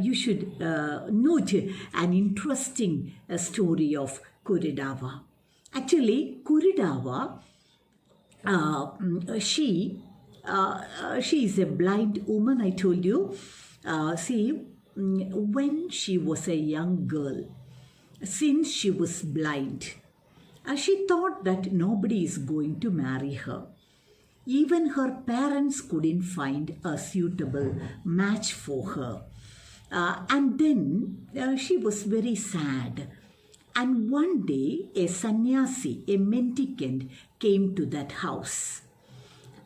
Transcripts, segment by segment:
you should note an interesting story of Kuridava. Actually, Kuridava, she is a blind woman, I told you. When she was a young girl, since she was blind, she thought that nobody is going to marry her. Even her parents couldn't find a suitable match for her. And then she was very sad. And one day, a sannyasi, a mendicant, came to that house.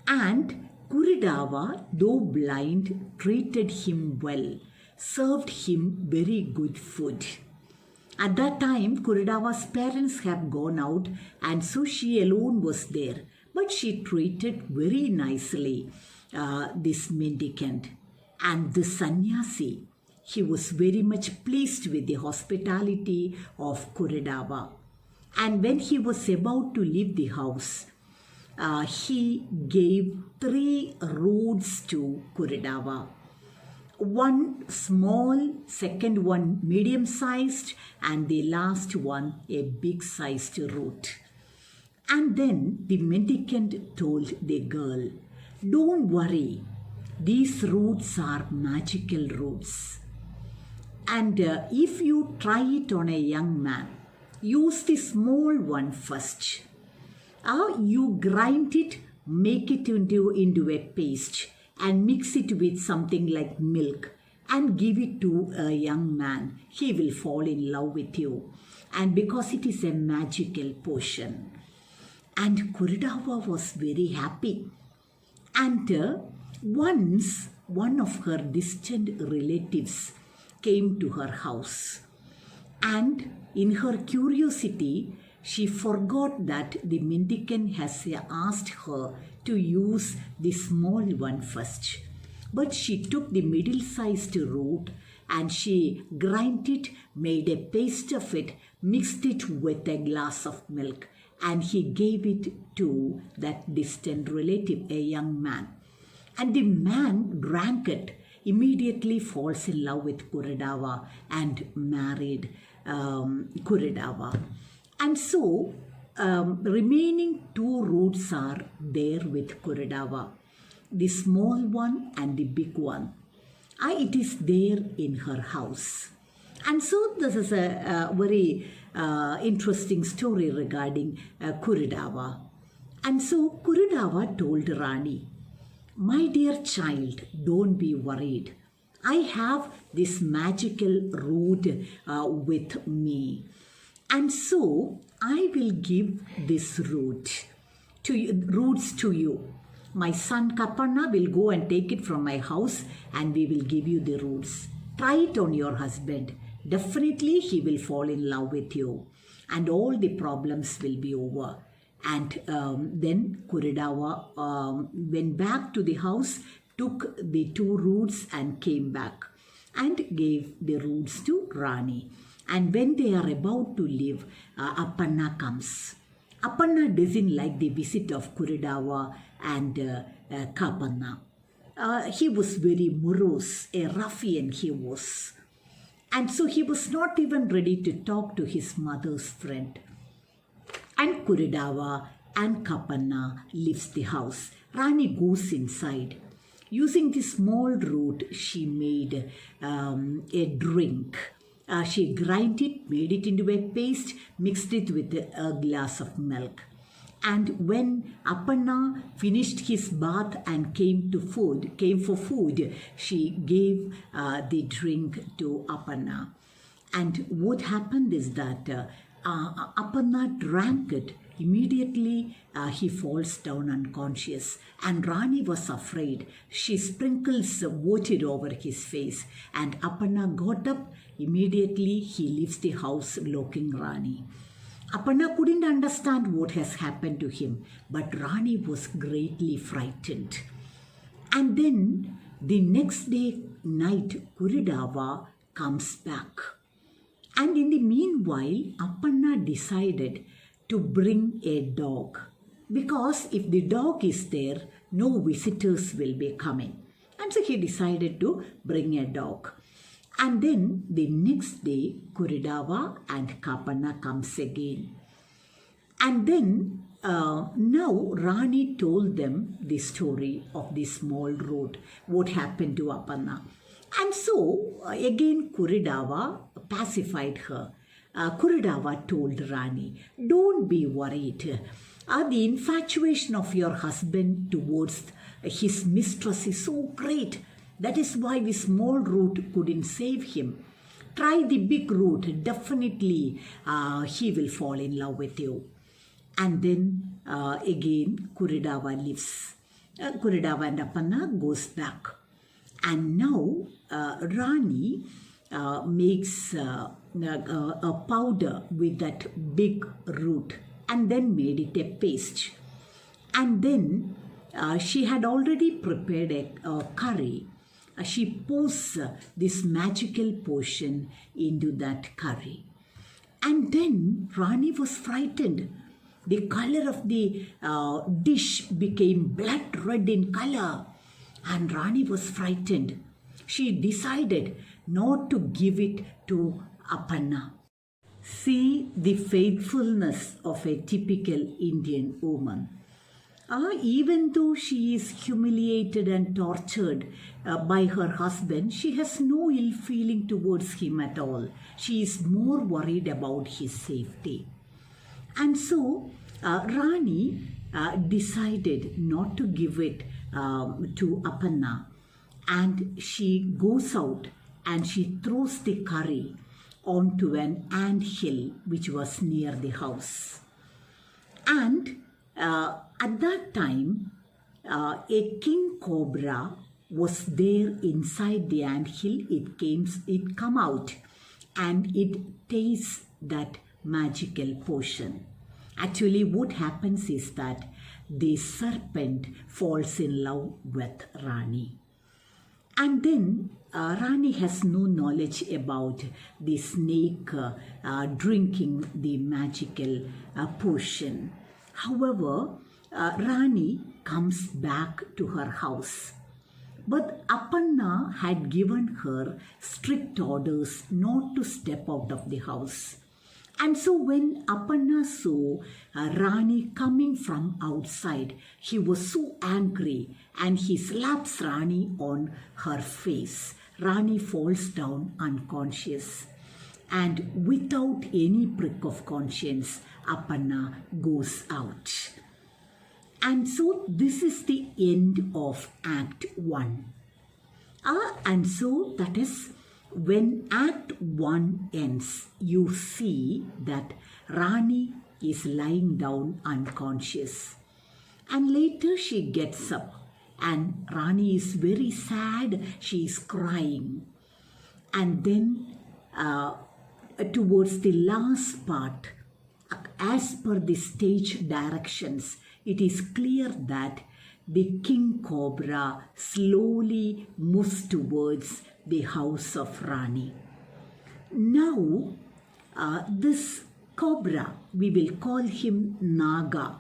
And Kuridava, though blind, treated him well, served him very good food. At that time, Kuridava's parents have gone out, and so she alone was there. But she treated very nicely this mendicant. And the sannyasi, he was very much pleased with the hospitality of Kuridava. And when he was about to leave the house, he gave 3 rods to Kuridava. One small, second one medium-sized, and the last one a big-sized root. And then the mendicant told the girl, "Don't worry, these roots are magical roots. And if you try it on a young man, use the small one first. You grind it, make it into a paste, and mix it with something like milk and give it to a young man. He will fall in love with you. And because it is a magical potion." And Kuridava was very happy. And once one of her distant relatives came to her house. And in her curiosity, she forgot that the mendicant has asked her to use the small one first. But she took the middle-sized root and she grind it, made a paste of it, mixed it with a glass of milk, and he gave it to that distant relative, a young man. And the man drank it, immediately falls in love with Kuridava and married Kuridava. And so, remaining 2 roots are there with Kuridava, the small one and the big one. It is there in her house. And so this is a very interesting story regarding Kuridava. And so Kuridava told Rani, "My dear child, don't be worried. I have this magical root with me. And so I will give this roots to you. My son Kapanna will go and take it from my house and we will give you the roots. Try it on your husband. Definitely he will fall in love with you and all the problems will be over." And then Kuridava went back to the house, took the 2 roots and came back and gave the roots to Rani. And when they are about to leave, Appanna comes. Appanna doesn't like the visit of Kuridava and Kapanna. He was very morose, a ruffian he was. And so he was not even ready to talk to his mother's friend. And Kuridava and Kapanna leaves the house. Rani goes inside. Using the small root, she made a drink. She grind it, made it into a paste, mixed it with a glass of milk. And when Appanna finished his bath and came for food, she gave the drink to Appanna. And what happened is that Appanna drank it. Immediately he falls down unconscious, and Rani was afraid. She sprinkles water over his face, and Appanna got up. Immediately he leaves the house locking Rani. Appanna couldn't understand what has happened to him, but Rani was greatly frightened. And then the next day night, Kuridava comes back. And in the meanwhile, Appanna decided to bring a dog, because if the dog is there, no visitors will be coming. And so he decided to bring a dog. And then the next day, Kuridava and Kapanna comes again. And then now Rani told them the story of the small road, what happened to Apanna. And so again Kuridava pacified her. Kuridava told Rani, don't be worried. The infatuation of your husband towards his mistress is so great. That is why the small route couldn't save him. Try the big route. Definitely he will fall in love with you. And then again Kuridava leaves. Kuridava and Apanna goes back. And now Rani makes a powder with that big root and then made it a paste. And then she had already prepared a curry. She pours this magical potion into that curry. And then Rani was frightened. The color of the dish became blood red in color. And Rani was frightened. She decided not to give it to Apanna. See the faithfulness of a typical Indian woman. Even though she is humiliated and tortured by her husband, she has no ill feeling towards him at all. She is more worried about his safety. And so Rani decided not to give it to Apanna, and she goes out and she throws the curry onto an ant hill which was near the house. And at that time, a king cobra was there inside the ant hill. It come out and it tastes that magical potion. Actually, what happens is that the serpent falls in love with Rani. And then Rani has no knowledge about the snake drinking the magical potion. However, Rani comes back to her house. But Apanna had given her strict orders not to step out of the house. And so when Apanna saw Rani coming from outside, he was so angry and he slaps Rani on her face. Rani falls down unconscious. And without any prick of conscience, Apanna goes out. And so this is the end of Act 1. And so that is when Act 1 ends, you see that Rani is lying down unconscious. And later she gets up and Rani is very sad. She is crying. And then towards the last part, as per the stage directions, it is clear that the king cobra slowly moves towards the house of Rani. Now, this cobra, we will call him Naga.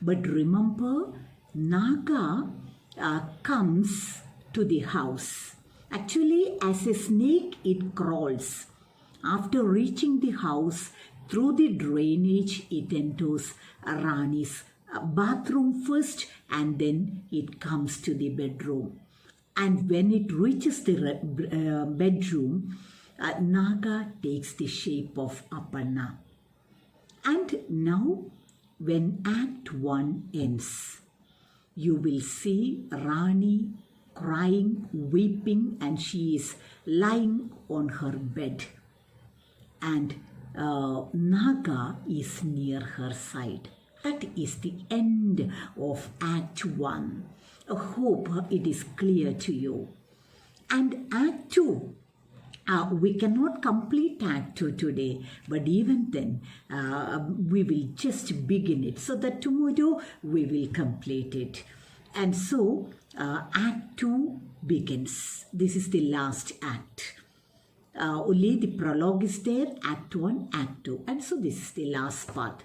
But remember, Naga comes to the house. Actually, as a snake, it crawls. After reaching the house, through the drainage, it enters Rani's bathroom first, and then it comes to the bedroom. And when it reaches the bedroom, Naga takes the shape of Apanna. And now, when Act 1 ends, you will see Rani crying, weeping, and she is lying on her bed. And Naga is near her side. That is the end of Act 1. I hope it is clear to you. And Act 2, we cannot complete Act 2 today, but even then, we will just begin it so that tomorrow we will complete it. And so, Act 2 begins. This is the last act. Only the prologue is there, Act 1, Act 2. And so, this is the last part.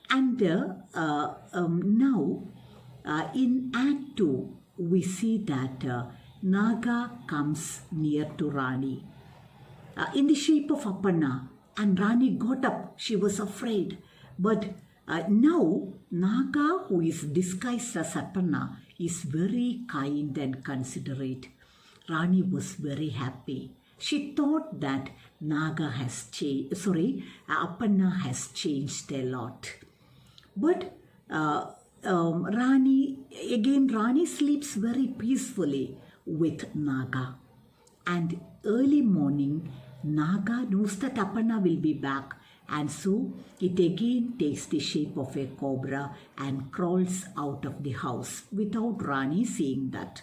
And now, in Act 2, we see that Naga comes near to Rani in the shape of Aparna, and Rani got up. She was afraid. But now Naga, who is disguised as Aparna, is very kind and considerate. Rani was very happy. She thought that Aparna has changed a lot. But Rani sleeps very peacefully with Naga. And early morning, Naga knows that Aparna will be back, and so it again takes the shape of a cobra and crawls out of the house without Rani seeing that.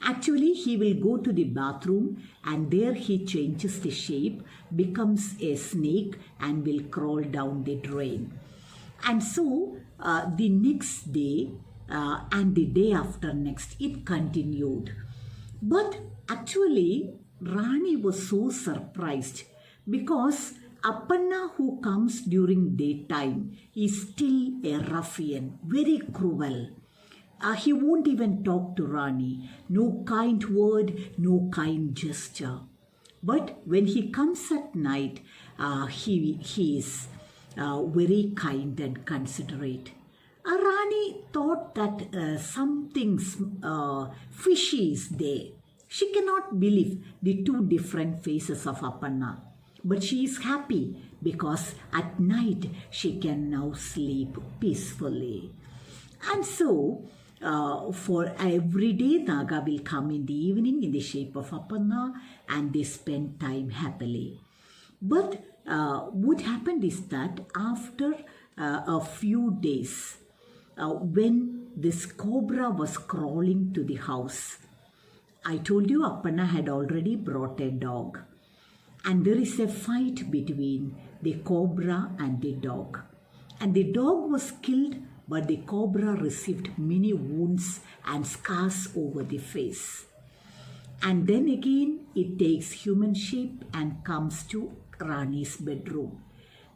Actually, he will go to the bathroom, and there he changes the shape, becomes a snake, and will crawl down the drain. And so the next day and the day after next, it continued. But actually, Rani was so surprised because Aparna, who comes during daytime, is still a ruffian, very cruel. He won't even talk to Rani. No kind word, no kind gesture. But when he comes at night, he is very kind and considerate. Rani thought that something fishy is there. She cannot believe the two different faces of Aparna. But she is happy because at night she can now sleep peacefully. And so, for every day, Naga will come in the evening in the shape of Aparna, and they spend time happily. But what happened is that after a few days, when this cobra was crawling to the house, I told you Aparna had already brought a dog. And there is a fight between the cobra and the dog. And the dog was killed, but the cobra received many wounds and scars over the face. And then again, it takes human shape and comes to Rani's bedroom.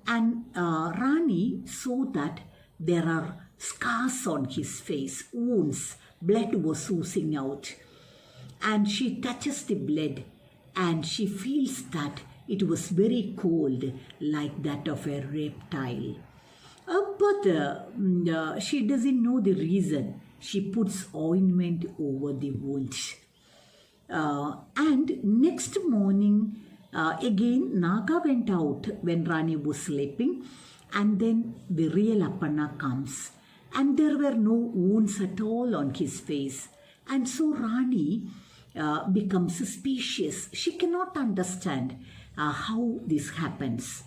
And Rani saw that there are scars on his face, wounds, blood was oozing out. And she touches the blood and she feels that it was very cold, like that of a reptile. But she doesn't know the reason. She puts ointment over the wounds. And next morning, again, Naga went out when Rani was sleeping, and then the real Aparna comes. And there were no wounds at all on his face. And so Rani becomes suspicious. She cannot understand how this happens.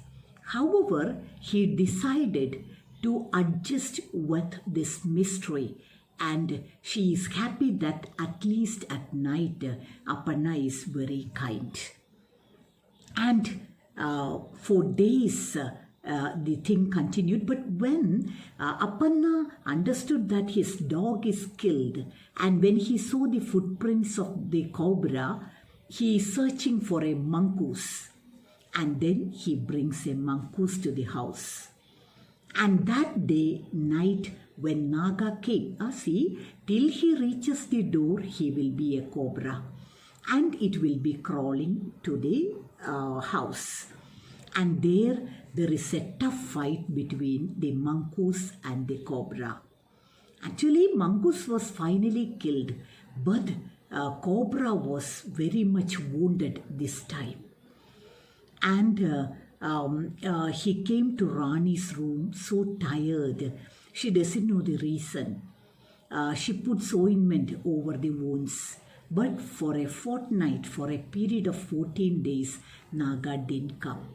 However, he decided to adjust with this mystery, and she is happy that at least at night Aparna is very kind. And for days the thing continued, but when Aparna understood that his dog is killed, and when he saw the footprints of the cobra, he is searching for a mongoose, and then he brings a mongoose to the house. And that day, night, when Naga came, till he reaches the door, he will be a cobra, and it will be crawling to the house. And there is a tough fight between the mongoose and the cobra. Actually, mongoose was finally killed, but cobra was very much wounded this time. And he came to Rani's room so tired. She doesn't know the reason. She puts ointment over the wounds. But for a fortnight, for a period of 14 days, Naga didn't come.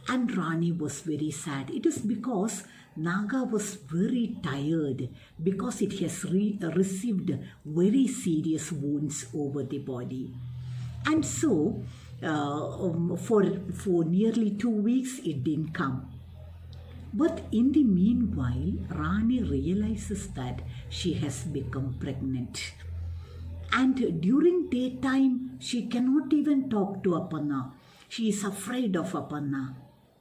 And Rani was very sad. It is because Naga was very tired because it has received very serious wounds over the body. And so, for nearly 2 weeks, it didn't come. But in the meanwhile, Rani realizes that she has become pregnant. And during daytime, she cannot even talk to Aparna. She is afraid of Aparna.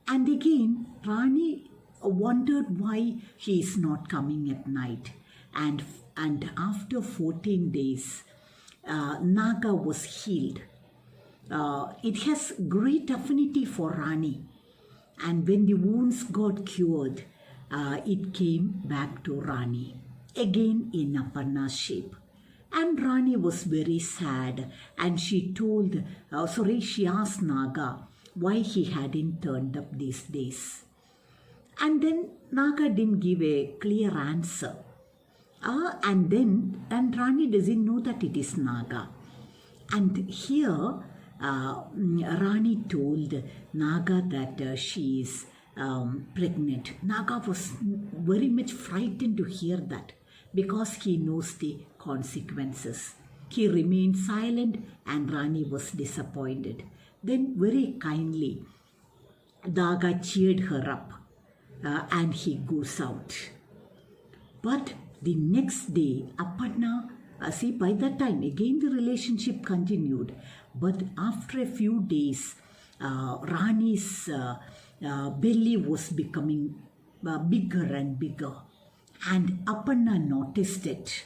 And again, Rani wondered why he is not coming at night. And after 14 days, Naga was healed. It has great affinity for Rani. And when the wounds got cured, it came back to Rani, again in Aparna's shape. And Rani was very sad, and she asked Naga why he hadn't turned up these days. And then Naga didn't give a clear answer. And Rani doesn't know that it is Naga. And here, Rani told Naga that she is pregnant. Naga was very much frightened to hear that because he knows the consequences. He remained silent and Rani was disappointed. Then very kindly, Naga cheered her up and he goes out. But the next day, Aparna, by that time, again the relationship continued. But after a few days, Rani's belly was becoming bigger and bigger. And Aparna noticed it.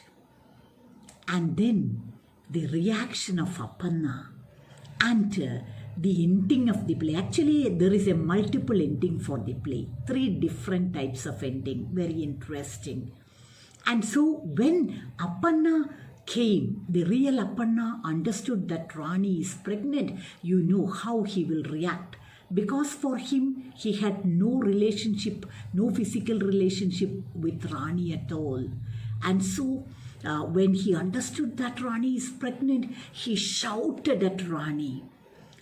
And then the reaction of Aparna and the ending of the play. Actually, there is a multiple ending for the play. 3 different types of ending. Very interesting. And so when Aparna came, the real Aparna understood that Rani is pregnant. You know how he will react. Because for him, he had no relationship, no physical relationship with Rani at all. And so when he understood that Rani is pregnant, he shouted at Rani.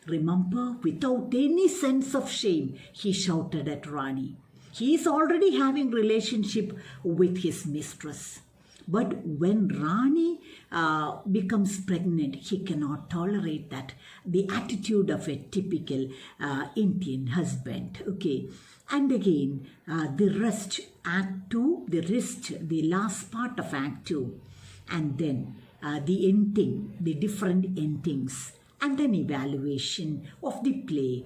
Remember, without any sense of shame, he shouted at Rani. He is already having relationship with his mistress. But when Rani becomes pregnant, he cannot tolerate that. The attitude of a typical Indian husband. Okay. And again, the rest, Act 2, the last part of Act 2. And then the ending, the different endings. And an evaluation of the play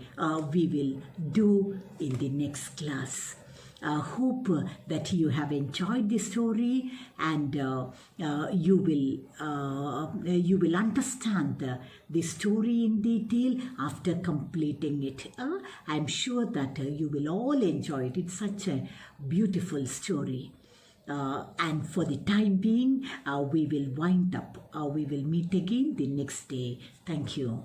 we will do in the next class. Hope that you have enjoyed the story and you will understand the story in detail after completing it. I'm sure that you will all enjoy it. It's such a beautiful story. And for the time being, we will wind up. We will meet again the next day. Thank you.